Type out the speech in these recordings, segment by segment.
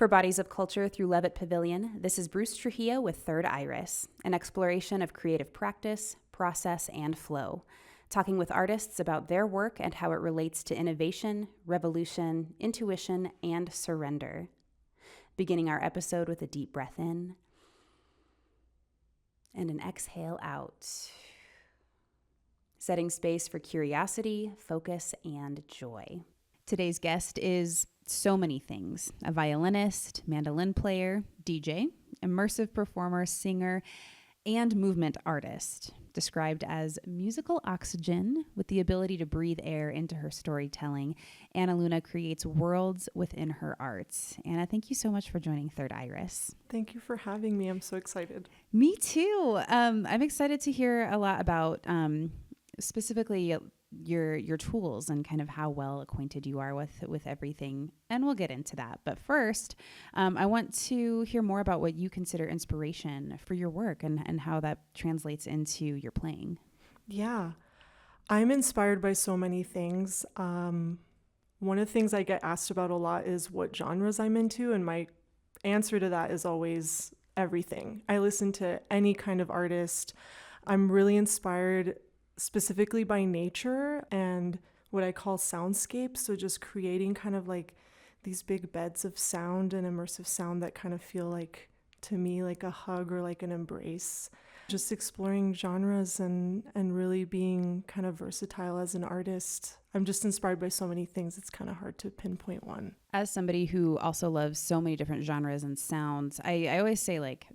For Bodies of Culture through Levitt Pavilion, this is Bruce Trujillo with Third Iris, an exploration of creative practice, process, and flow, talking with artists about their work and how it relates to innovation, revolution, intuition, and surrender. Beginning our episode with a deep breath in and an exhale out, setting space for curiosity, focus, and joy. Today's guest is so many things: a violinist, mandolin player, DJ, immersive performer, singer, and movement artist, described as musical oxygen with the ability to breathe air into her storytelling. ANALUNA creates worlds within her arts. Anna, thank you so much for joining Third Iris. Thank you for having me. I'm so excited. Me too. I'm excited to hear a lot about specifically your tools and kind of how well acquainted you are with everything, and we'll get into that. But first, I want to hear more about what you consider inspiration for your work and how that translates into your playing. Yeah, I'm inspired by so many things. One of the things I get asked about a lot is what genres I'm into, and my answer to that is always everything. I listen to any kind of artist. I'm really inspired specifically by nature and what I call soundscapes. So just creating kind of like these big beds of sound and immersive sound that kind of feel like, to me, like a hug or like an embrace. Just exploring genres and really being kind of versatile as an artist. I'm just inspired by so many things. It's kind of hard to pinpoint one. As somebody who also loves so many different genres and sounds, I always say, like,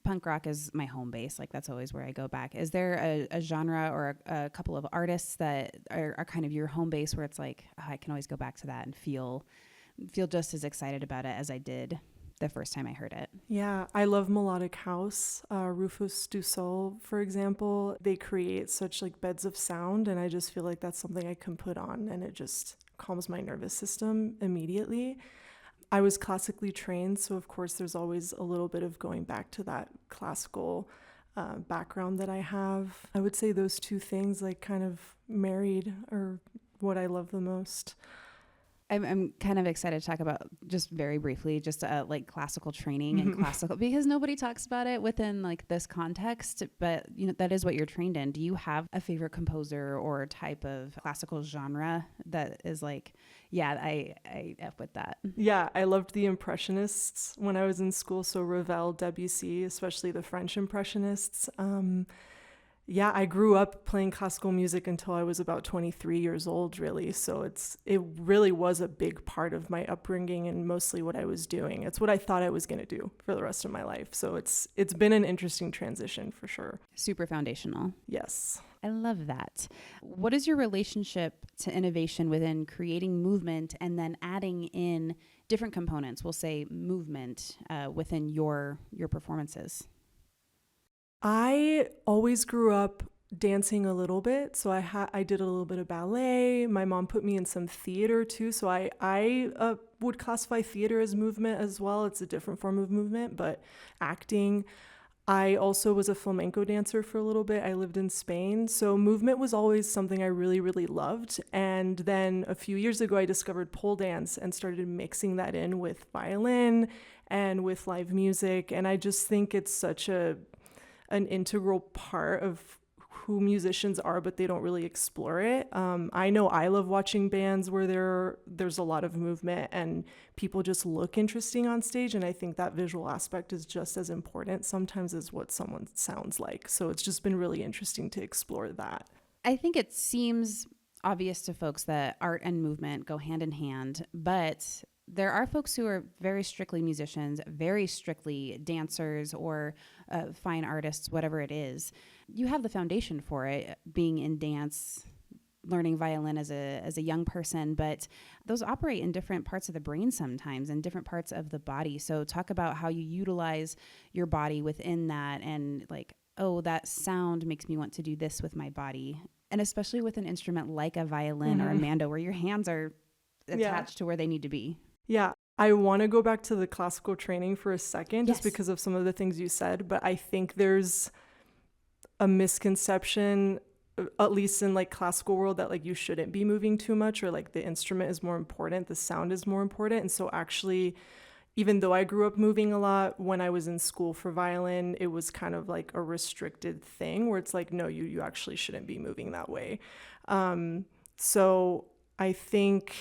punk rock is my home base. Like, that's always where I go back. Is there a genre or a couple of artists that are kind of your home base where it's like, oh, I can always go back to that and feel just as excited about it as I did the first time I heard it? Yeah, I love melodic house. Rufus du Sol, for example, they create such like beds of sound, and I just feel like that's something I can put on and it just calms my nervous system immediately. I was classically trained, so of course there's always a little bit of going back to that classical background that I have. I would say those two things like kind of married are what I love the most. I'm kind of excited to talk about, just very briefly, just like classical training and classical, because nobody talks about it within like this context, but you know, that is what you're trained in. Do you have a favorite composer or type of classical genre that is like, yeah, I F with that? Yeah, I loved the Impressionists when I was in school. So Ravel, Debussy, especially the French Impressionists. Yeah, I grew up playing classical music until I was about 23 years old, really. So it really was a big part of my upbringing and mostly what I was doing. It's what I thought I was going to do for the rest of my life. So it's been an interesting transition for sure. Super foundational. Yes. I love that. What is your relationship to innovation within creating movement and then adding in different components, we'll say movement, within your performances? I always grew up dancing a little bit. So I did a little bit of ballet. My mom put me in some theater too. So I would classify theater as movement as well. It's a different form of movement, but acting. I also was a flamenco dancer for a little bit. I lived in Spain. So movement was always something I really, really loved. And then a few years ago, I discovered pole dance and started mixing that in with violin and with live music. And I just think it's such an integral part of who musicians are, but they don't really explore it. I know I love watching bands where there's a lot of movement and people just look interesting on stage, and I think that visual aspect is just as important sometimes as what someone sounds like. So it's just been really interesting to explore that. I think it seems obvious to folks that art and movement go hand in hand, but there are folks who are very strictly musicians, very strictly dancers or fine artists, whatever it is. You have the foundation for it, being in dance, learning violin as a young person, but those operate in different parts of the brain sometimes and different parts of the body. So talk about how you utilize your body within that, and like, oh, that sound makes me want to do this with my body. And especially with an instrument like a violin or a mando, where your hands are attached to where they need to be. Yeah, I want to go back to the classical training for a second, just because of some of the things you said, but I think there's a misconception, at least in like classical world, that like you shouldn't be moving too much, or like the instrument is more important, the sound is more important. And so actually even though I grew up moving a lot, when I was in school for violin, it was kind of like a restricted thing where it's like, no, you actually shouldn't be moving that way. So I think,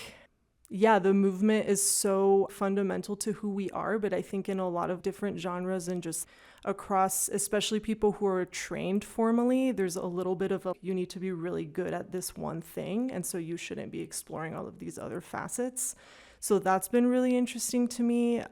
yeah, the movement is so fundamental to who we are, but I think in a lot of different genres and just across, especially people who are trained formally, there's a little bit of you need to be really good at this one thing, and so you shouldn't be exploring all of these other facets. So that's been really interesting to me.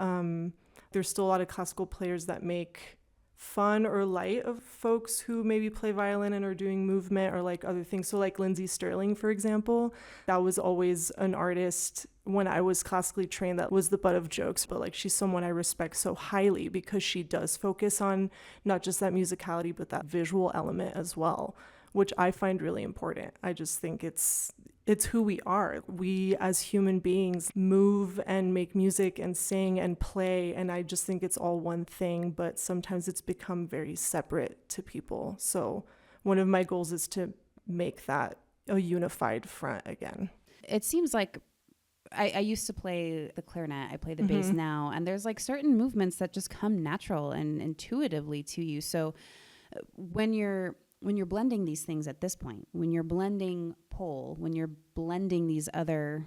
There's still a lot of classical players that make fun or light of folks who maybe play violin and are doing movement or like other things. So like Lindsay Sterling, for example, that was always an artist when I was classically trained that was the butt of jokes, but like she's someone I respect so highly because she does focus on not just that musicality, but that visual element as well, which I find really important. I just think it's who we are. We as human beings move and make music and sing and play, and I just think it's all one thing, but sometimes it's become very separate to people. So one of my goals is to make that a unified front again. It seems like I used to play the clarinet, I play the bass now, and there's like certain movements that just come natural and intuitively to you. So when you're blending these things at this point, when you're blending pole, when you're blending these other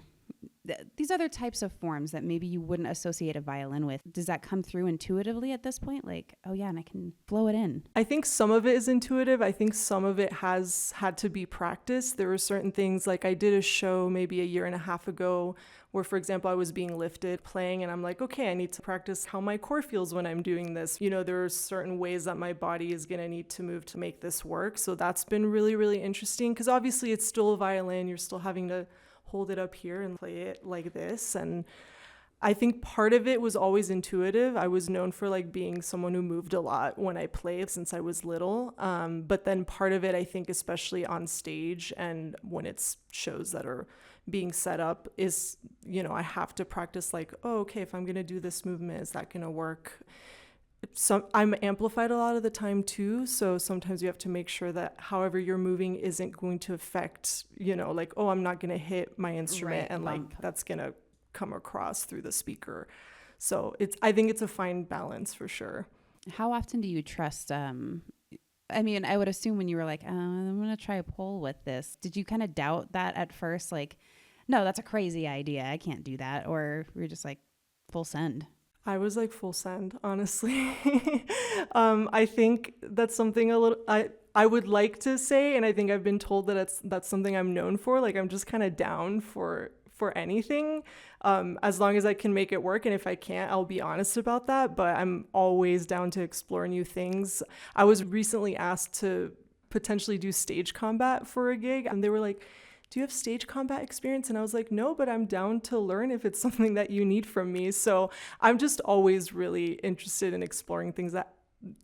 types of forms that maybe you wouldn't associate a violin with, does that come through intuitively at this point? Like, oh yeah, and I can flow it in. I think some of it is intuitive. I think some of it has had to be practiced. There were certain things, like I did a show maybe a year and a half ago where, for example, I was being lifted playing and I'm like, okay, I need to practice how my core feels when I'm doing this. You know, there are certain ways that my body is going to need to move to make this work. So that's been really, really interesting because obviously it's still a violin. You're still having to hold it up here and play it like this. And I think part of it was always intuitive. I was known for like being someone who moved a lot when I played since I was little. But then part of it, I think, especially on stage and when it's shows that are being set up is, you know, I have to practice like, oh, okay, if I'm going to do this movement, is that going to work? I'm amplified a lot of the time too. So sometimes you have to make sure that however you're moving isn't going to affect, you know, like, oh, I'm not going to hit my instrument and like that's going to come across through the speaker. So I think it's a fine balance for sure. How often do you trust, I mean, I would assume when you were like, I'm going to try a pole with this, did you kind of doubt that at first? Like, no, that's a crazy idea, I can't do that. Or were you just like full send? I was like full send, honestly. I think that's something I would like to say, and I think I've been told that that's something I'm known for. Like I'm just kind of down for anything, as long as I can make it work. And if I can't, I'll be honest about that. But I'm always down to explore new things. I was recently asked to potentially do stage combat for a gig, and they were like, do you have stage combat experience? And I was like, no, but I'm down to learn if it's something that you need from me. So I'm just always really interested in exploring things that,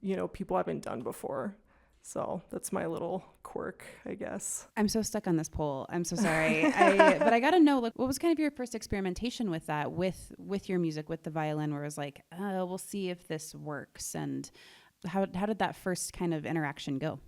you know, people haven't done before. So that's my little quirk, I guess. I'm so stuck on this poll. I'm so sorry. But I got to know, like, what was kind of your first experimentation with that, with your music, with the violin, where it was like, we'll see if this works. And how did that first kind of interaction go?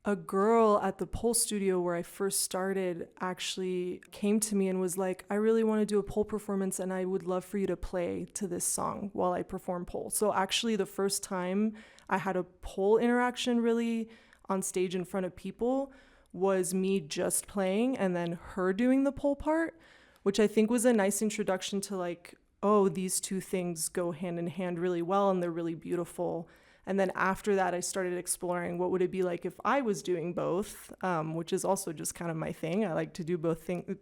A girl at the pole studio where I first started actually came to me and was like, I really want to do a pole performance and I would love for you to play to this song while I perform pole. So actually the first time I had a pole interaction really on stage in front of people was me just playing and then her doing the pole part, which I think was a nice introduction to like, oh, these two things go hand in hand really well and they're really beautiful. And then after that, I started exploring what would it be like if I was doing both, which is also just kind of my thing. I like to do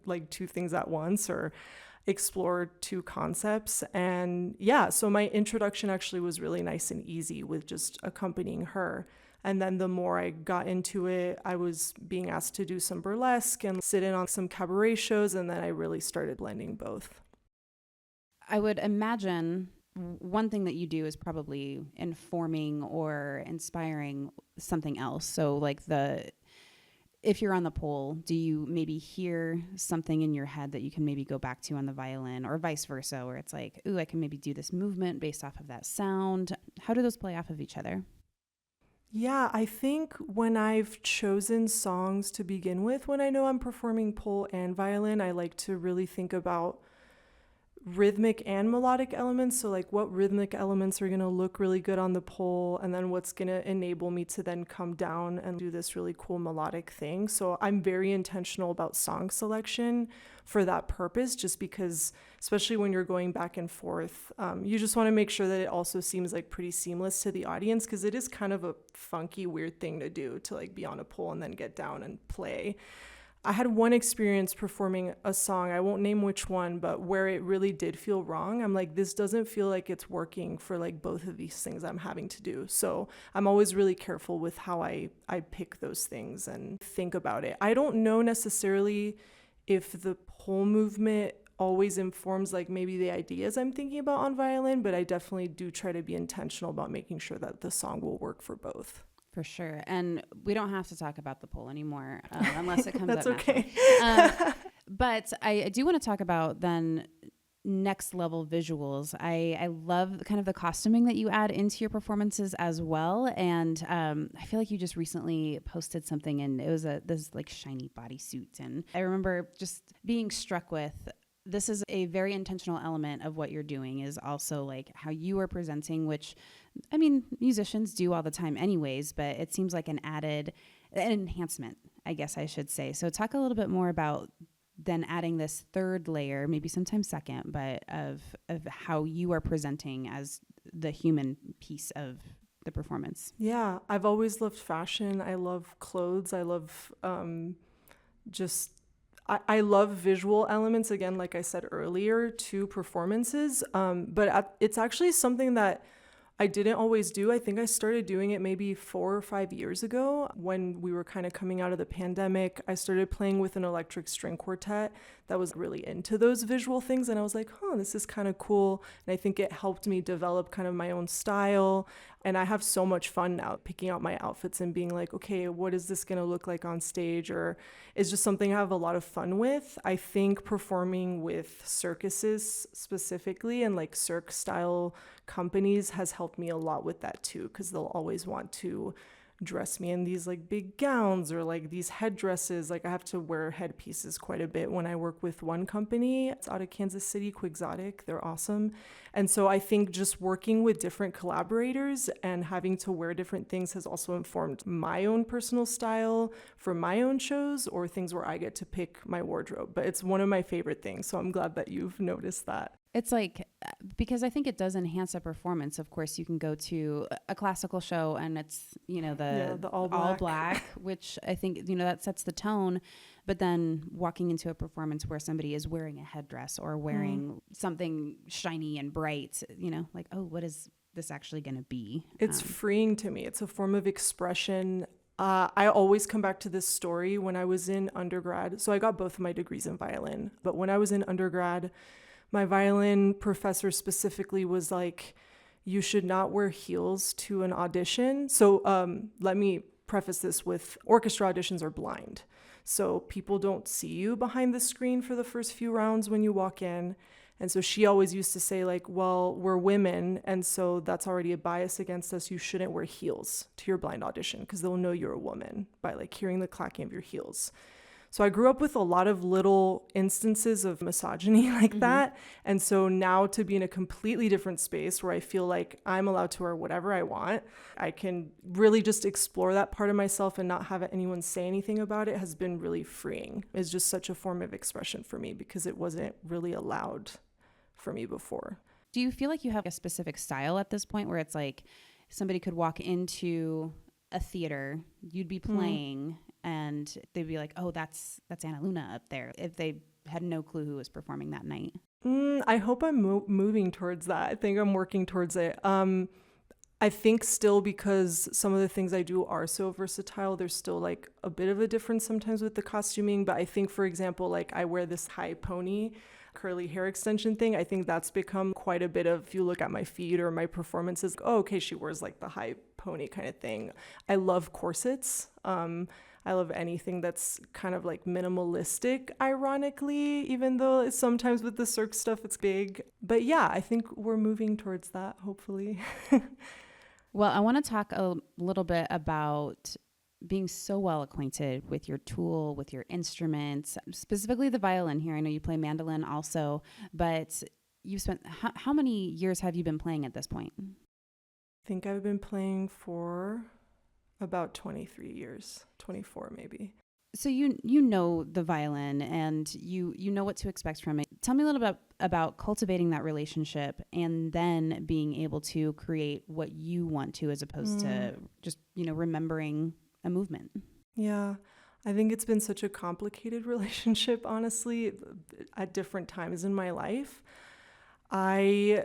like two things at once or explore two concepts. And yeah, so my introduction actually was really nice and easy with just accompanying her. And then the more I got into it, I was being asked to do some burlesque and sit in on some cabaret shows. And then I really started blending both. I would imagine one thing that you do is probably informing or inspiring something else. So like if you're on the pole, do you maybe hear something in your head that you can maybe go back to on the violin, or vice versa, where it's like, ooh, I can maybe do this movement based off of that sound? How do those play off of each other? Yeah, I think when I've chosen songs to begin with, when I know I'm performing pole and violin, I like to really think about rhythmic and melodic elements. So like what rhythmic elements are going to look really good on the pole, and then what's going to enable me to then come down and do this really cool melodic thing. So I'm very intentional about song selection for that purpose, just because, especially when you're going back and forth, you just want to make sure that it also seems like pretty seamless to the audience, because it is kind of a funky, weird thing to do, to like be on a pole and then get down and play. I had one experience performing a song, I won't name which one, but where it really did feel wrong. I'm like, this doesn't feel like it's working for like both of these things I'm having to do. So I'm always really careful with how I pick those things and think about it. I don't know necessarily if the pole movement always informs like maybe the ideas I'm thinking about on violin, but I definitely do try to be intentional about making sure that the song will work for both. For sure. And we don't have to talk about the pole anymore unless it comes That's up okay. But I do want to talk about then next level visuals. I love kind of the costuming that you add into your performances as well. And I feel like you just recently posted something, and it was this like shiny bodysuit. And I remember just being struck with, this is a very intentional element of what you're doing, is also like how you are presenting, which I mean, musicians do all the time anyways, but it seems like an enhancement, I guess I should say. So talk a little bit more about then adding this third layer, maybe sometimes second, but of how you are presenting as the human piece of the performance. Yeah, I've always loved fashion. I love clothes. I love I love visual elements, again, like I said earlier, to performances. But it's actually something that I didn't always do. I think I started doing it maybe 4 or 5 years ago when we were kind of coming out of the pandemic. I started playing with an electric string quartet that was really into those visual things. And I was like, this is kind of cool. And I think it helped me develop kind of my own style. And I have so much fun now picking out my outfits and being like, okay, what is this going to look like on stage? Or it's just something I have a lot of fun with. I think performing with circuses specifically and like cirque style companies has helped me a lot with that too, because they'll always want to dress me in these like big gowns or like these headdresses. Like I have to wear headpieces quite a bit when I work with one company. It's out of Kansas City, Quixotic. They're awesome. And so I think just working with different collaborators and having to wear different things has also informed my own personal style for my own shows, or things where I get to pick my wardrobe. But it's one of my favorite things. So I'm glad that you've noticed that. It's like, because I think it does enhance a performance. Of course, you can go to a classical show and it's, the all black, which I think, that sets the tone. But then walking into a performance where somebody is wearing a headdress or wearing something shiny and bright, like, oh, what is this actually going to be? It's freeing to me. It's a form of expression. I always come back to this story when I was in undergrad. So I got both of my degrees in violin. But when I was in undergrad, my violin professor specifically was like, you should not wear heels to an audition. So let me preface this with, orchestra auditions are blind. So people don't see you behind the screen for the first few rounds when you walk in. And so she always used to say like, well, we're women, and so that's already a bias against us. You shouldn't wear heels to your blind audition because they'll know you're a woman by like hearing the clacking of your heels. So I grew up with a lot of little instances of misogyny like that. And so now to be in a completely different space where I feel like I'm allowed to wear whatever I want, I can really just explore that part of myself and not have anyone say anything about it has been really freeing. It's just such a form of expression for me because it wasn't really allowed for me before. Do you feel like you have a specific style at this point where it's like somebody could walk into a theater, you'd be playing, and they'd be like, oh, that's ANALUNA up there, if they had no clue who was performing that night? I hope I'm moving towards that. I think I'm working towards it. I think still, because some of the things I do are so versatile, there's still like a bit of a difference sometimes with the costuming. But I think, for example, like I wear this high pony curly hair extension thing. I think that's become quite a bit of, if you look at my feed or my performances, oh, okay, she wears like the high pony kind of thing. I love corsets. I love anything that's kind of like minimalistic, ironically, even though it's sometimes with the cirque stuff, it's big. But yeah, I think we're moving towards that, hopefully. Well, I want to talk a little bit about being so well acquainted with your tool, with your instruments, specifically the violin here. I know you play mandolin also, but you've spent, how many years have you been playing at this point? I think I've been playing for about 23 years, 24 maybe. So you know the violin and you know what to expect from it. Tell me a little bit about cultivating that relationship and then being able to create what you want to, as opposed to just, remembering a movement. Yeah, I think it's been such a complicated relationship, honestly, at different times in my life. I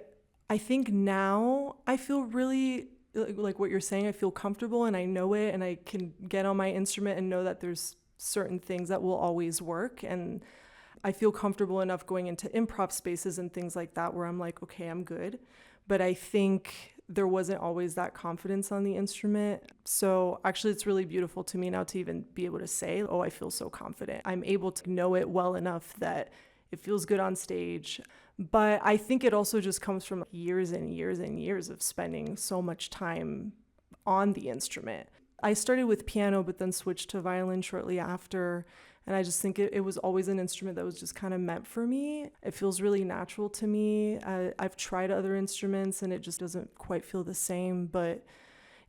think now I feel really like what you're saying. I feel comfortable and I know it, and I can get on my instrument and know that there's certain things that will always work. And I feel comfortable enough going into improv spaces and things like that where I'm like, okay, I'm good. But I think there wasn't always that confidence on the instrument. So actually it's really beautiful to me now to even be able to say, oh, I feel so confident. I'm able to know it well enough that it feels good on stage. But I think it also just comes from years and years and years of spending so much time on the instrument. I started with piano, but then switched to violin shortly after. And I just think it was always an instrument that was just kind of meant for me. It feels really natural to me. I've tried other instruments and it just doesn't quite feel the same. But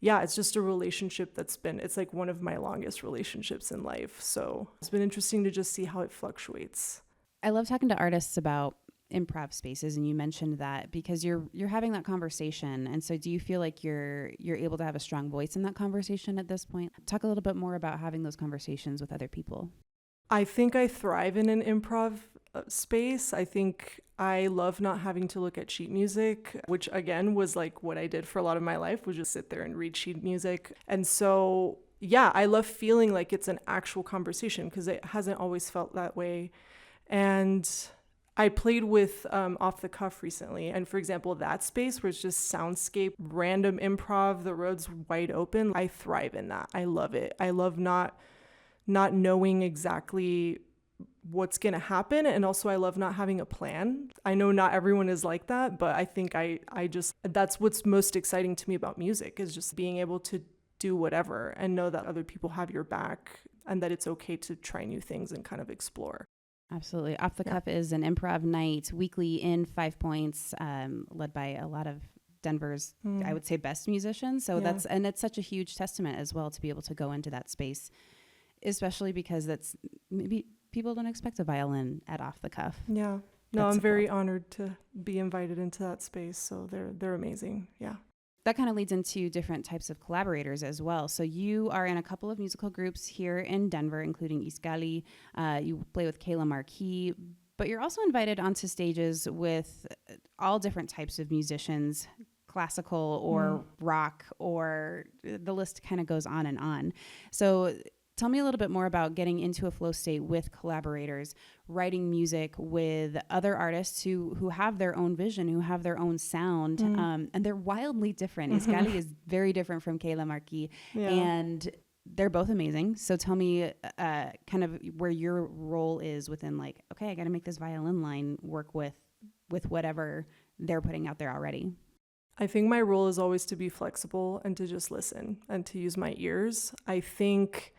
yeah, it's just a relationship it's like one of my longest relationships in life. So it's been interesting to just see how it fluctuates. I love talking to artists about improv spaces, and you mentioned that because you're having that conversation. And so do you feel like you're able to have a strong voice in that conversation at this point? Talk a little bit more about having those conversations with other people. I think I thrive in an improv space. I think I love not having to look at sheet music, which again was like what I did for a lot of my life, was just sit there and read sheet music. And so, yeah, I love feeling like it's an actual conversation because it hasn't always felt that way. And I played with Off the Cuff recently. And for example, that space where it's just soundscape, random improv, the road's wide open. I thrive in that. I love it. I love not knowing exactly what's going to happen. And also I love not having a plan. I know not everyone is like that, but I think I just, that's what's most exciting to me about music, is just being able to do whatever and know that other people have your back and that it's okay to try new things and kind of explore. Absolutely. Off the Cuff is an improv night weekly in 5 Points, led by a lot of Denver's, I would say, best musicians. So and it's such a huge testament as well to be able to go into that space, especially because that's maybe people don't expect a violin at Off the Cuff. Yeah. No, I'm very honored to be invited into that space. So they're amazing. Yeah. That kind of leads into different types of collaborators as well. So you are in a couple of musical groups here in Denver, including Iskali. You play with Kayla Marque, but you're also invited onto stages with all different types of musicians, classical or rock, or the list kind of goes on and on. So tell me a little bit more about getting into a flow state with collaborators, writing music with other artists who have their own vision, who have their own sound, and they're wildly different. Iskali is very different from Kayla Marque, and they're both amazing. So tell me kind of where your role is within, like, okay, I got to make this violin line work with whatever they're putting out there already. I think my role is always to be flexible and to just listen and to use my ears. I think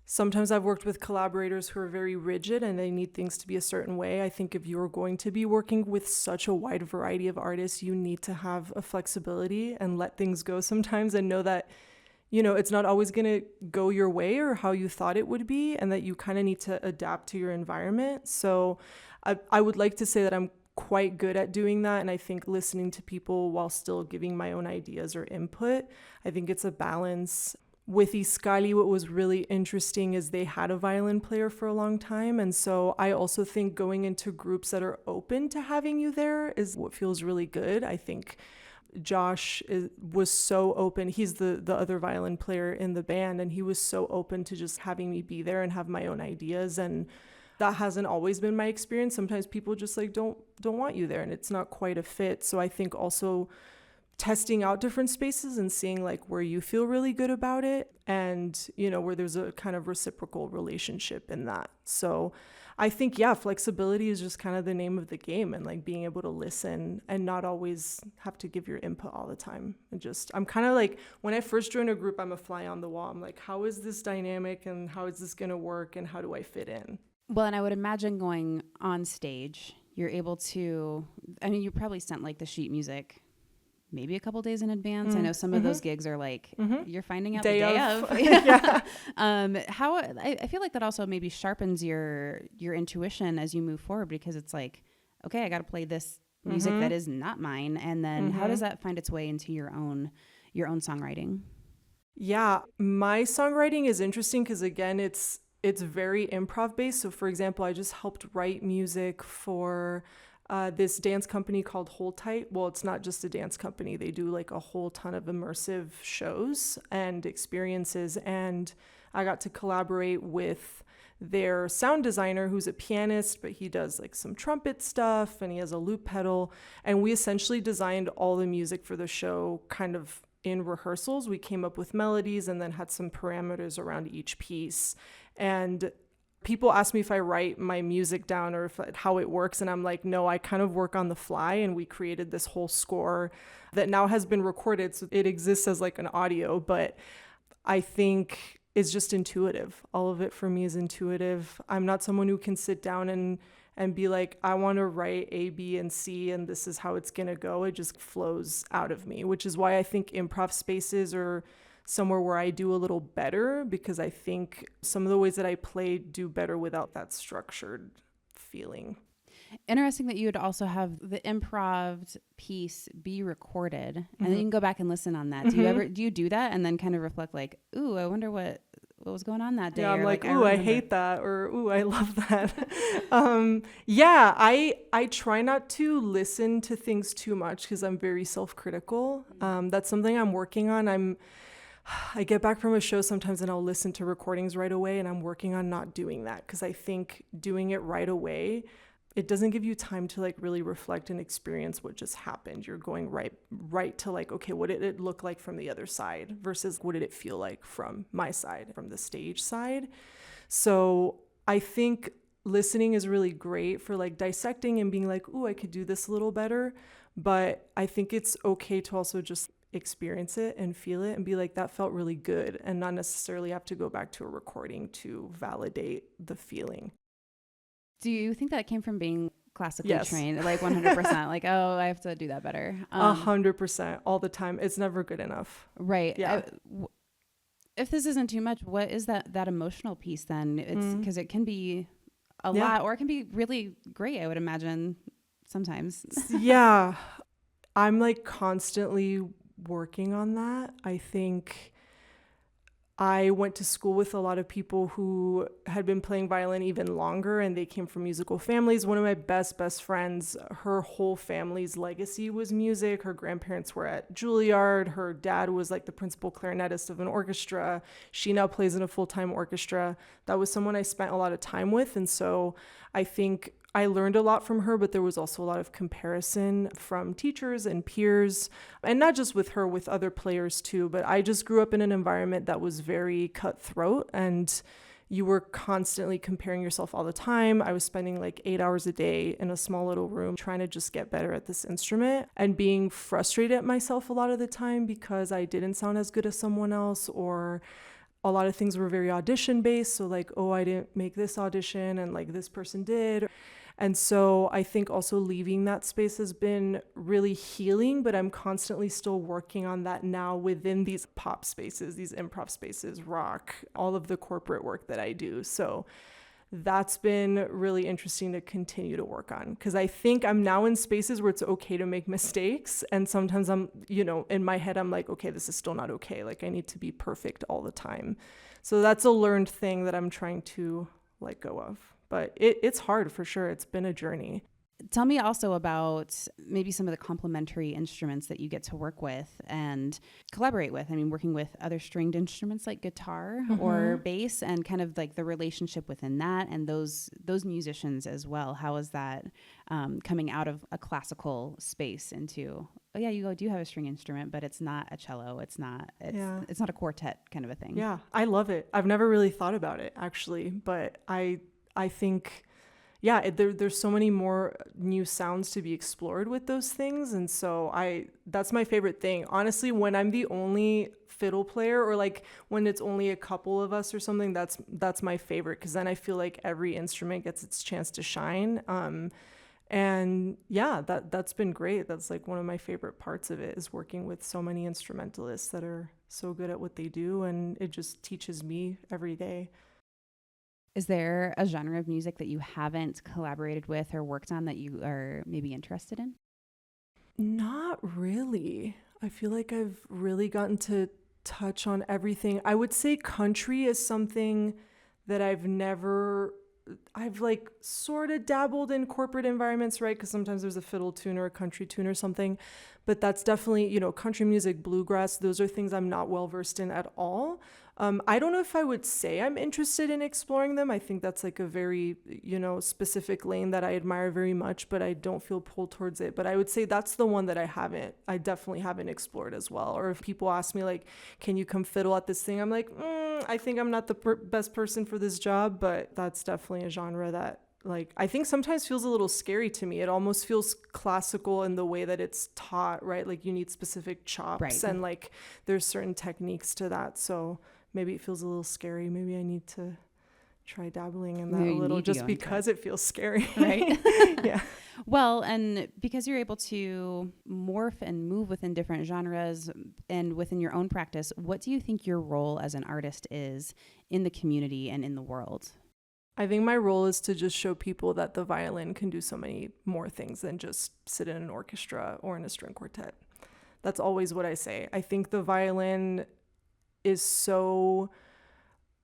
sometimes I've worked with collaborators who are very rigid and they need things to be a certain way. I think if you're going to be working with such a wide variety of artists, you need to have a flexibility and let things go sometimes and know that, it's not always going to go your way or how you thought it would be, and that you kind of need to adapt to your environment. So I would like to say that I'm quite good at doing that. And I think listening to people while still giving my own ideas or input, I think it's a balance. With Iskali, what was really interesting is they had a violin player for a long time. And so I also think going into groups that are open to having you there is what feels really good. I think Josh was so open. He's the other violin player in the band, and he was so open to just having me be there and have my own ideas. And that hasn't always been my experience. Sometimes people just like don't want you there and it's not quite a fit. So I think also testing out different spaces and seeing like where you feel really good about it and, where there's a kind of reciprocal relationship in that. So I think, flexibility is just kind of the name of the game, and like being able to listen and not always have to give your input all the time. And I'm kind of like, when I first joined a group, I'm a fly on the wall. I'm like, how is this dynamic and how is this going to work and how do I fit in? Well, and I would imagine going on stage, you're able to, I mean, you probably sent like the sheet music maybe a couple days in advance. I know some of those gigs are like, you're finding out the day of. Yeah. How I feel like that also maybe sharpens your intuition as you move forward, because it's like, okay, I got to play this music that is not mine. And then how does that find its way into your own songwriting? Yeah, my songwriting is interesting because, again, it's very improv based. So, for example, I just helped write music for this dance company called Hold Tight. Well, it's not just a dance company. They do like a whole ton of immersive shows and experiences. And I got to collaborate with their sound designer, who's a pianist, but he does like some trumpet stuff and he has a loop pedal. And we essentially designed all the music for the show kind of in rehearsals. We came up with melodies and then had some parameters around each piece. And people ask me if I write my music down or how it works. And I'm like, no, I kind of work on the fly. And we created this whole score that now has been recorded. So it exists as like an audio, but I think it's just intuitive. All of it for me is intuitive. I'm not someone who can sit down and be like, I want to write A, B, and C, and this is how it's going to go. It just flows out of me, which is why I think improv spaces are somewhere where I do a little better, because I think some of the ways that I play do better without that structured feeling. Interesting that you would also have the improv piece be recorded, and then you can go back and listen on that. Do you do that and then kind of reflect like, ooh, I wonder what was going on that day? Yeah, I'm or like, ooh, I hate that, or ooh, I love that. Yeah, I try not to listen to things too much because I'm very self-critical. That's something I'm working on. I get back from a show sometimes and I'll listen to recordings right away, and I'm working on not doing that because I think doing it right away, it doesn't give you time to like really reflect and experience what just happened. You're going right to like, okay, what did it look like from the other side versus what did it feel like from my side, from the stage side. So I think listening is really great for like dissecting and being like, ooh, I could do this a little better. But I think it's okay to also just experience it and feel it and be like, that felt really good, and not necessarily have to go back to a recording to validate the feeling. Do you think that came from being classically Yes. trained, like 100%? Like, oh, I have to do that better. 100% all the time. It's never good enough. Right. Yeah. If this isn't too much, what is that emotional piece then? It's because it can be a lot, or it can be really great, I would imagine sometimes. Yeah. I'm like constantly working on that. I think I went to school with a lot of people who had been playing violin even longer, and they came from musical families. One of my best friends, her whole family's legacy was music. Her grandparents were at Juilliard. Her dad was like the principal clarinetist of an orchestra. She now plays in a full-time orchestra. That was someone I spent a lot of time with. And so I think I learned a lot from her, but there was also a lot of comparison from teachers and peers, and not just with her, with other players too. But I just grew up in an environment that was very cutthroat, and you were constantly comparing yourself all the time. I was spending like 8 hours a day in a small little room trying to just get better at this instrument, and being frustrated at myself a lot of the time because I didn't sound as good as someone else, or a lot of things were very audition based. So like, oh, I didn't make this audition and like this person did. And so I think also leaving that space has been really healing, but I'm constantly still working on that now within these pop spaces, these improv spaces, rock, all of the corporate work that I do. So that's been really interesting to continue to work on, because I think I'm now in spaces where it's okay to make mistakes. And sometimes I'm, in my head, I'm like, okay, this is still not okay. Like I need to be perfect all the time. So that's a learned thing that I'm trying to let go of. But it's hard for sure. It's been a journey. Tell me also about maybe some of the complementary instruments that you get to work with and collaborate with. I mean, working with other stringed instruments like guitar or bass, and kind of like the relationship within that, and those musicians as well. How is that coming out of a classical space into, oh yeah, you do have a string instrument, but it's not a cello. It's not a quartet kind of a thing. Yeah, I love it. I've never really thought about it actually, but I think, yeah, there's so many more new sounds to be explored with those things. And so that's my favorite thing. Honestly, when I'm the only fiddle player, or like when it's only a couple of us or something, that's my favorite, because then I feel like every instrument gets its chance to shine. And yeah, that's been great. That's like one of my favorite parts of it, is working with so many instrumentalists that are so good at what they do, and it just teaches me every day. Is there a genre of music that you haven't collaborated with or worked on that you are maybe interested in? Not really. I feel like I've really gotten to touch on everything. I would say country is something that I've like sort of dabbled in corporate environments, right? Because sometimes there's a fiddle tune or a country tune or something. But that's definitely, country music, bluegrass, those are things I'm not well versed in at all. I don't know if I would say I'm interested in exploring them. I think that's like a very, specific lane that I admire very much, but I don't feel pulled towards it. But I would say that's the one that I definitely haven't explored as well. Or if people ask me like, can you come fiddle at this thing? I'm like, I think I'm not the best person for this job, but that's definitely a genre that like I think sometimes feels a little scary to me. It almost feels classical in the way that it's taught, right? Like you need specific chops, Right. and like there's certain techniques to that. So maybe it feels a little scary. Maybe I need to try dabbling in that Maybe a you little, need to just go into because it feels scary. Right. Yeah. Well, and because you're able to morph and move within different genres and within your own practice, what do you think your role as an artist is in the community and in the world? I think my role is to just show people that the violin can do so many more things than just sit in an orchestra or in a string quartet. That's always what I say. I think the violin is so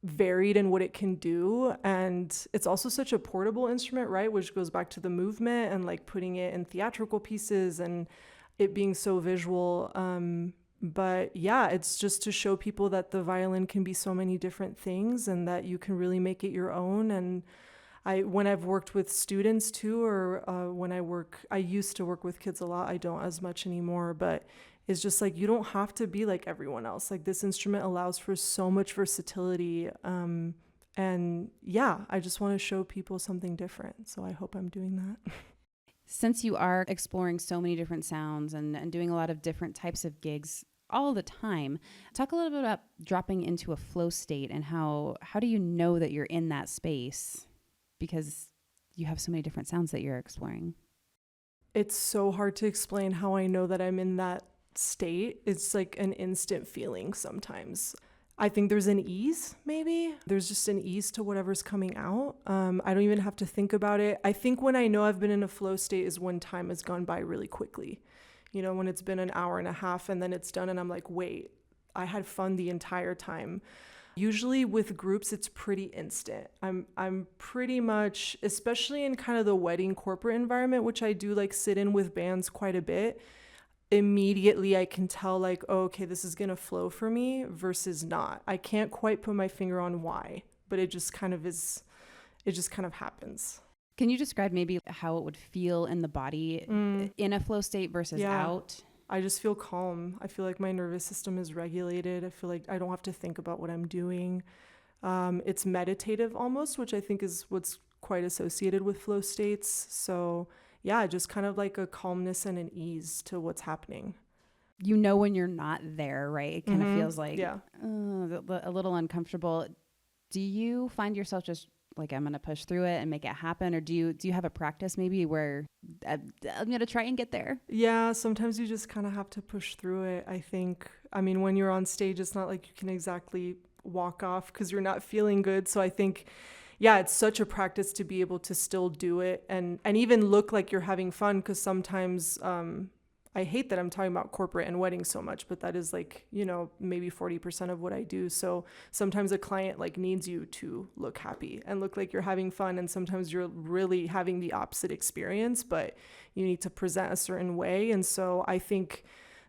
varied in what it can do, and it's also such a portable instrument, right? Which goes back to the movement and like putting it in theatrical pieces and it being so visual. But yeah, it's just to show people that the violin can be so many different things and that you can really make it your own. And when I've worked with students too, or I used to work with kids a lot. I don't as much anymore, but it's just like, you don't have to be like everyone else. Like this instrument allows for so much versatility. And yeah, I just want to show people something different. So I hope I'm doing that. Since you are exploring so many different sounds and doing a lot of different types of gigs all the time, talk a little bit about dropping into a flow state and how do you know that you're in that space? Because you have so many different sounds that you're exploring. It's so hard to explain how I know that I'm in that state. It's like an instant feeling sometimes. I think there's an ease, maybe. There's just an ease to whatever's coming out. I don't even have to think about it. I think when I know I've been in a flow state is when time has gone by really quickly. When it's been an hour and a half and then it's done and I'm like, wait, I had fun the entire time. Usually with groups, it's pretty instant. I'm pretty much, especially in kind of the wedding corporate environment, which I do like sit in with bands quite a bit. Immediately I can tell like, oh, okay, this is gonna flow for me versus not. I can't quite put my finger on why, but it just kind of happens. Can you describe maybe how it would feel in the body in a flow state versus out? I just feel calm. I feel like my nervous system is regulated. I feel like I don't have to think about what I'm doing. It's meditative almost, which I think is what's quite associated with flow states. So yeah, just kind of like a calmness and an ease to what's happening. When you're not there, right? It kind of feels like a little uncomfortable. Do you find yourself just like, I'm going to push through it and make it happen? Or do you have a practice maybe where I'm going to try and get there? Yeah, sometimes you just kind of have to push through it, I think. I mean, when you're on stage, it's not like you can exactly walk off because you're not feeling good. So I think, yeah, it's such a practice to be able to still do it and even look like you're having fun, because sometimes I hate that I'm talking about corporate and weddings so much, but that is like, maybe 40% of what I do. So sometimes a client like needs you to look happy and look like you're having fun. And sometimes you're really having the opposite experience, but you need to present a certain way. And so I think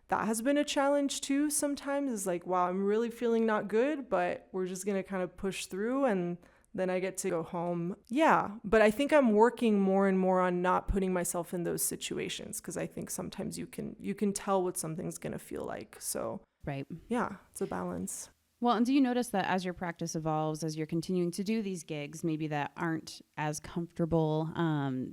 that has been a challenge too sometimes, is like, wow, I'm really feeling not good, but we're just going to kind of push through and then I get to go home. Yeah, but I think I'm working more and more on not putting myself in those situations, because I think sometimes you can tell what something's going to feel like. So, right. Yeah, it's a balance. Well, and do you notice that as your practice evolves, as you're continuing to do these gigs, maybe that aren't as comfortable,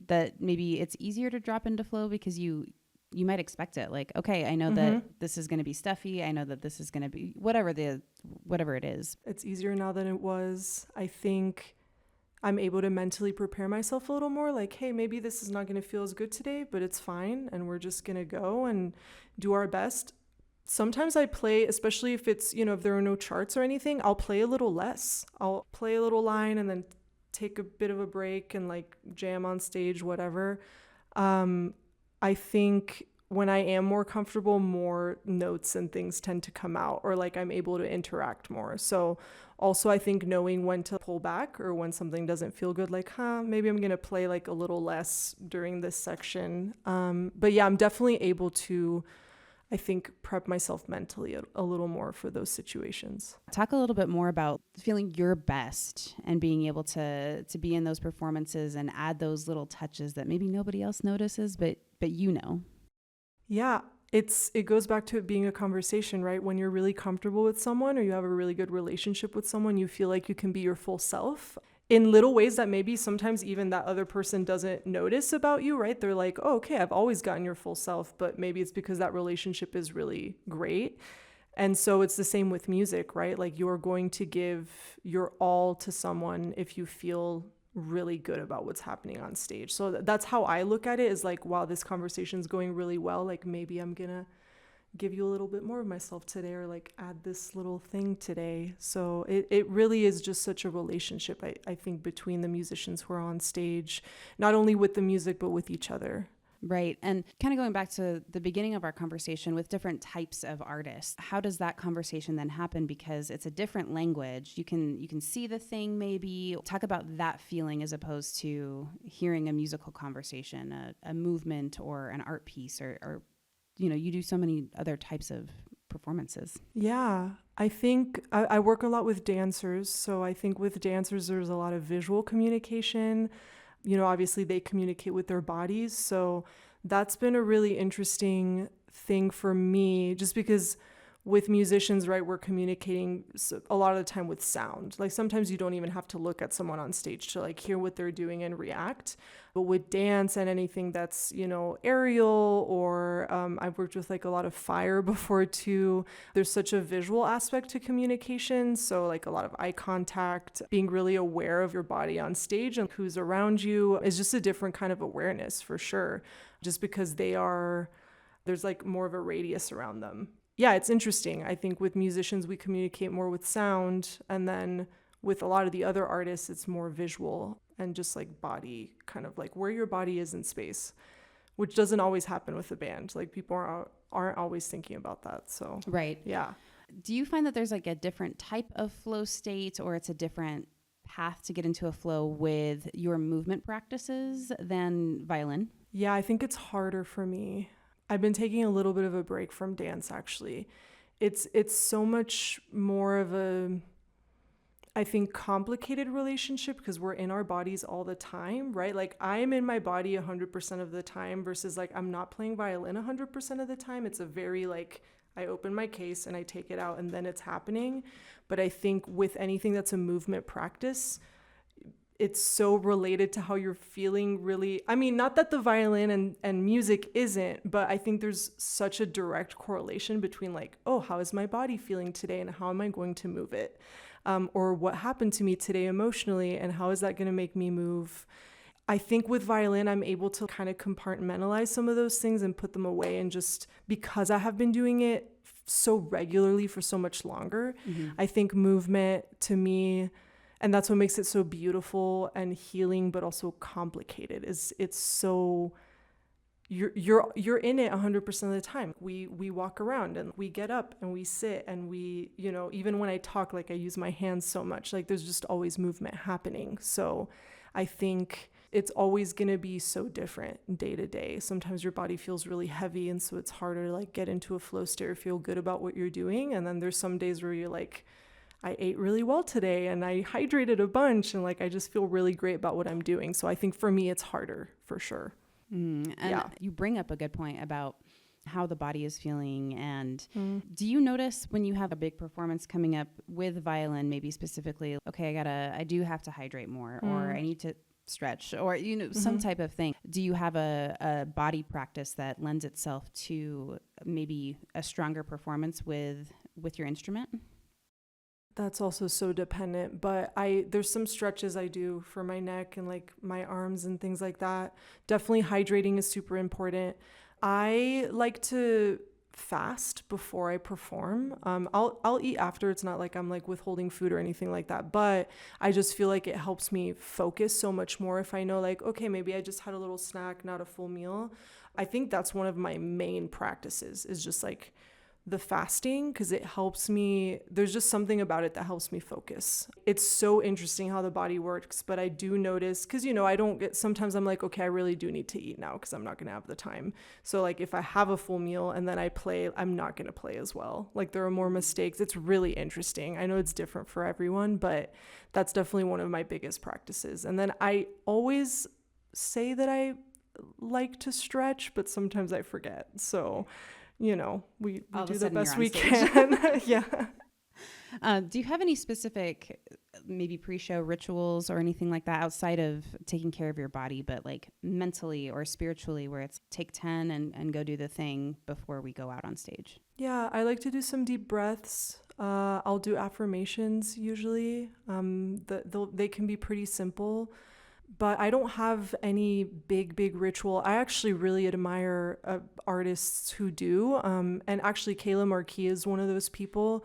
that maybe it's easier to drop into flow because you might expect it. Like, okay, I know that this is going to be stuffy. I know that this is going to be whatever it is. It's easier now than it was. I think I'm able to mentally prepare myself a little more, like, hey, maybe this is not going to feel as good today, but it's fine. And we're just going to go and do our best. Sometimes I play, especially if it's, if there are no charts or anything, I'll play a little less. I'll play a little line and then take a bit of a break and like jam on stage, whatever. I think when I am more comfortable, more notes and things tend to come out, or like I'm able to interact more. So also I think knowing when to pull back or when something doesn't feel good, like, maybe I'm going to play like a little less during this section. But yeah, I'm definitely able to, I think, prep myself mentally a little more for those situations. Talk a little bit more about feeling your best and being able to be in those performances and add those little touches that maybe nobody else notices, but you know. Yeah, it goes back to it being a conversation, right? When you're really comfortable with someone or you have a really good relationship with someone, you feel like you can be your full self in little ways that maybe sometimes even that other person doesn't notice about you, right? They're like, oh, okay, I've always gotten your full self, but maybe it's because that relationship is really great. And so it's the same with music, right? Like you're going to give your all to someone if you feel really good about what's happening on stage. So that's how I look at it, is like, wow, this conversation's going really well. Like maybe I'm gonna give you a little bit more of myself today, or like add this little thing today. So it really is just such a relationship, I think, between the musicians who are on stage, not only with the music, but with each other. Right. And kind of going back to the beginning of our conversation with different types of artists, how does that conversation then happen? Because it's a different language. You can see the thing, maybe talk about that feeling as opposed to hearing a musical conversation, a movement or an art piece, or you do so many other types of performances. Yeah, I think I work a lot with dancers. So I think with dancers, there's a lot of visual communication. Obviously they communicate with their bodies. So that's been a really interesting thing for me, just because with musicians, right, we're communicating a lot of the time with sound. Like sometimes you don't even have to look at someone on stage to like hear what they're doing and react. But with dance and anything that's, aerial, or I've worked with like a lot of fire before too. There's such a visual aspect to communication. So like a lot of eye contact, being really aware of your body on stage and who's around you is just a different kind of awareness for sure. Just because there's like more of a radius around them. Yeah, it's interesting. I think with musicians, we communicate more with sound, and then with a lot of the other artists, it's more visual and just like body, kind of like where your body is in space, which doesn't always happen with a band. Like people aren't always thinking about that. So right. Yeah. Do you find that there's like a different type of flow state, or it's a different path to get into a flow with your movement practices than violin? Yeah, I think it's harder for me. I've been taking a little bit of a break from dance, actually. It's so much more of a, I think, complicated relationship because we're in our bodies all the time, right? Like I'm in my body 100% of the time versus like I'm not playing violin 100% of the time. It's a very like, I open my case and I take it out and then it's happening. But I think with anything that's a movement practice, it's so related to how you're feeling, really. I mean, not that the violin and music isn't, but I think there's such a direct correlation between like, oh, how is my body feeling today and how am I going to move it? Or what happened to me today emotionally and how is that going to make me move? I think with violin, I'm able to kind of compartmentalize some of those things and put them away, and just because I have been doing it so regularly for so much longer, I think movement to me, and that's what makes it so beautiful and healing, but also complicated, is it's so you're in it 100% of the time. We walk around and we get up and we sit and we, even when I talk, like I use my hands so much, like there's just always movement happening. So I think it's always going to be so different day to day. Sometimes your body feels really heavy, and so it's harder to like get into a flow state or feel good about what you're doing. And then there's some days where you're like, I ate really well today and I hydrated a bunch and like I just feel really great about what I'm doing. So I think for me it's harder for sure. And you bring up a good point about how the body is feeling. And do you notice when you have a big performance coming up with violin, maybe specifically, okay, I do have to hydrate more, or I need to stretch, or some type of thing? Do you have a body practice that lends itself to maybe a stronger performance with your instrument? That's also so dependent, but there's some stretches I do for my neck and like my arms and things like that. Definitely hydrating is super important. I like to fast before I perform. I'll eat after. It's not like I'm like withholding food or anything like that, but I just feel like it helps me focus so much more if I know like, okay, maybe I just had a little snack, not a full meal. I think that's one of my main practices is just like the fasting, because it helps me. There's just something about it that helps me focus. It's so interesting how the body works, but I do notice, because I don't get, sometimes I'm like, okay, I really do need to eat now because I'm not gonna have the time. So like if I have a full meal and then I play, I'm not gonna play as well. Like there are more mistakes. It's really interesting. I know it's different for everyone, but that's definitely one of my biggest practices. And then I always say that I like to stretch, but sometimes I forget. So we do the best we can. Yeah. Do you have any specific maybe pre-show rituals or anything like that outside of taking care of your body, but like mentally or spiritually, where it's take 10 and go do the thing before we go out on stage? Yeah, I like to do some deep breaths. I'll do affirmations usually. They can be pretty simple. But I don't have any big ritual. I actually really admire artists who do. And actually, Kayla Marque is one of those people.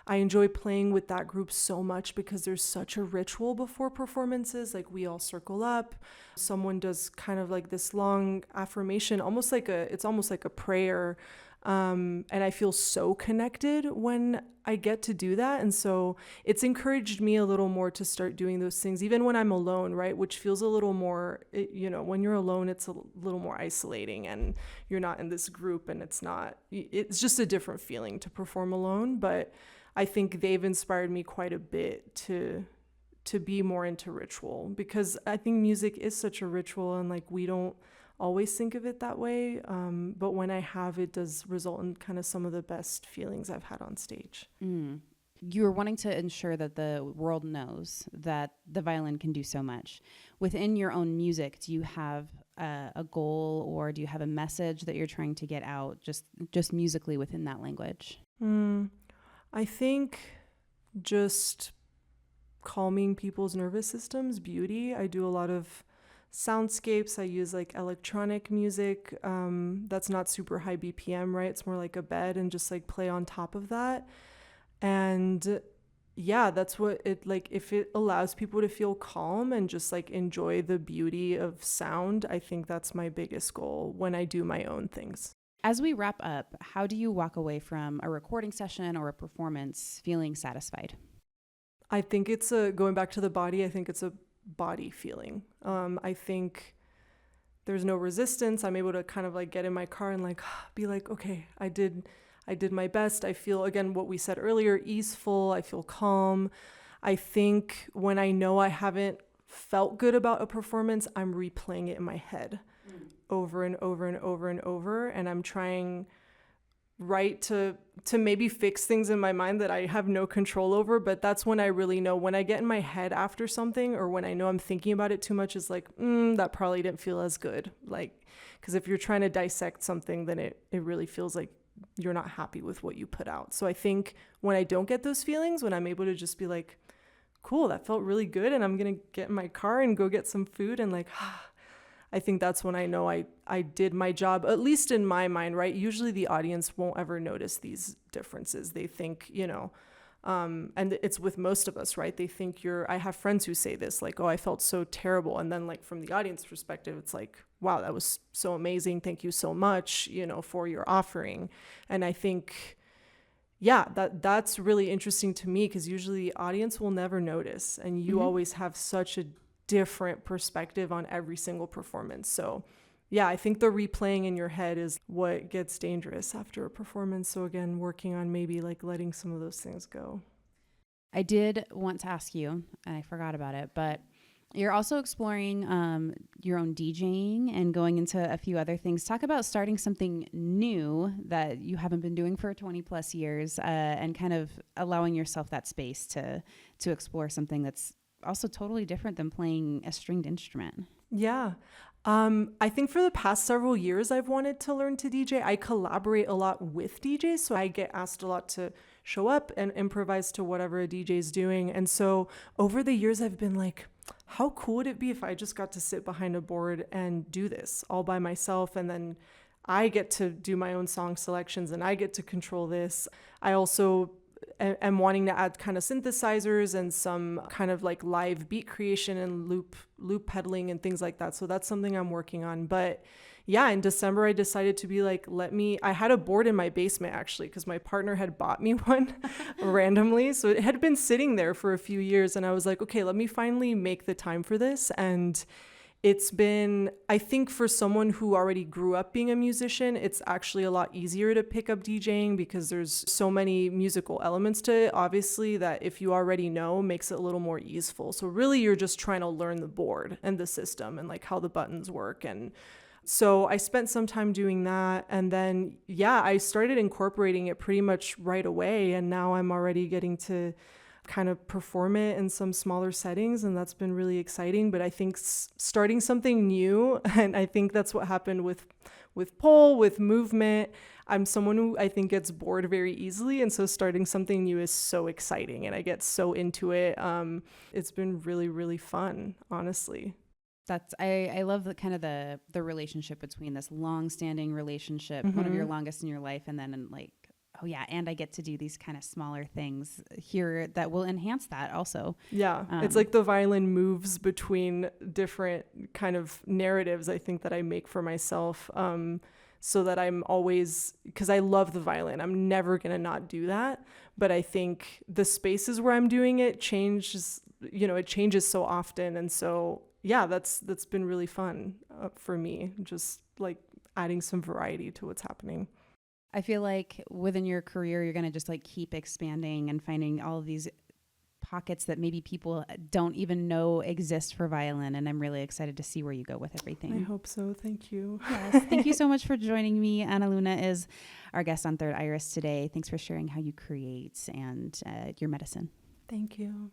I enjoy playing with that group so much because there's such a ritual before performances. Like we all circle up. Someone does kind of like this long affirmation, it's almost like a prayer. And I feel so connected when I get to do that. And so it's encouraged me a little more to start doing those things, even when I'm alone, right? Which feels a little more, when you're alone, it's a little more isolating and you're not in this group and it's just a different feeling to perform alone. But I think they've inspired me quite a bit to be more into ritual, because I think music is such a ritual and like we don't always think of it that way, but when I have, it does result in kind of some of the best feelings I've had on stage. You're wanting to ensure that the world knows that the violin can do so much. Within your own music, do you have a goal, or do you have a message that you're trying to get out just musically within that language? I think just calming people's nervous systems, beauty. I do a lot of soundscapes. I use like electronic music that's not super high BPM, right? It's more like a bed, and just like play on top of that. And yeah, that's what it like. If it allows people to feel calm and just like enjoy the beauty of sound, I think that's my biggest goal when I do my own things. As we wrap up, how do you walk away from a recording session or a performance feeling satisfied? I think it's going back to the body. I think it's a body feeling. I think there's no resistance. I'm able to kind of like get in my car and like be like, okay, I did my best. I feel, again, what we said earlier, easeful. I feel calm. I think when I know I haven't felt good about a performance, I'm replaying it in my head over and over and over and over, and I'm trying to maybe fix things in my mind that I have no control over. But that's when I really know, when I get in my head after something, or when I know I'm thinking about it too much, is like, that probably didn't feel as good. Like, because if you're trying to dissect something, then it really feels like you're not happy with what you put out. So I think when I don't get those feelings, when I'm able to just be like, cool, that felt really good, and I'm gonna get in my car and go get some food, and like, I think that's when I know I did my job, at least in my mind, right? Usually the audience won't ever notice these differences. They think, and it's with most of us, right? They think I have friends who say this, like, oh, I felt so terrible. And then like from the audience perspective, it's like, wow, that was so amazing. Thank you so much, for your offering. And I think, yeah, that's really interesting to me, because usually the audience will never notice. And you always have such a different perspective on every single performance. So yeah, I think the replaying in your head is what gets dangerous after a performance. So again, working on maybe like letting some of those things go. I did want to ask you, and I forgot about it, but you're also exploring your own DJing and going into a few other things. Talk about starting something new that you haven't been doing for 20 plus years, and kind of allowing yourself that space to explore something that's also totally different than playing a stringed instrument. Yeah. I think for the past several years, I've wanted to learn to DJ. I collaborate a lot with DJs, so I get asked a lot to show up and improvise to whatever a DJ is doing. And so over the years, I've been like, how cool would it be if I just got to sit behind a board and do this all by myself? And then I get to do my own song selections and I get to control this. I also am wanting to add kind of synthesizers and some kind of like live beat creation and loop pedaling and things like that. So that's something I'm working on. But yeah, in December, I decided to be like, I had a board in my basement actually, because my partner had bought me one randomly. So it had been sitting there for a few years. And I was like, okay, let me finally make the time for this. And it's been, I think for someone who already grew up being a musician, it's actually a lot easier to pick up DJing because there's so many musical elements to it, obviously, that if you already know, makes it a little more easeful. So really, you're just trying to learn the board and the system and like how the buttons work. And so I spent some time doing that. And then, yeah, I started incorporating it pretty much right away. And now I'm already getting to kind of perform it in some smaller settings, and that's been really exciting. But I think starting something new, and I think that's what happened with pole, with movement. I'm someone who I think gets bored very easily, and so starting something new is so exciting, and I get so into it. It's been really, really fun, honestly. I love the kind of the relationship between this long-standing relationship, one of your longest in your life, and then like, oh yeah, and I get to do these kind of smaller things here that will enhance that also. Yeah, it's like the violin moves between different kind of narratives, I think, that I make for myself, so that I'm always, because I love the violin, I'm never going to not do that. But I think the spaces where I'm doing it changes, it changes so often. And so, yeah, that's been really fun for me, just like adding some variety to what's happening. I feel like within your career, you're going to just like keep expanding and finding all of these pockets that maybe people don't even know exist for violin. And I'm really excited to see where you go with everything. I hope so. Thank you. Yes. Thank you so much for joining me. ANALUNA is our guest on Third Iris today. Thanks for sharing how you create and your medicine. Thank you.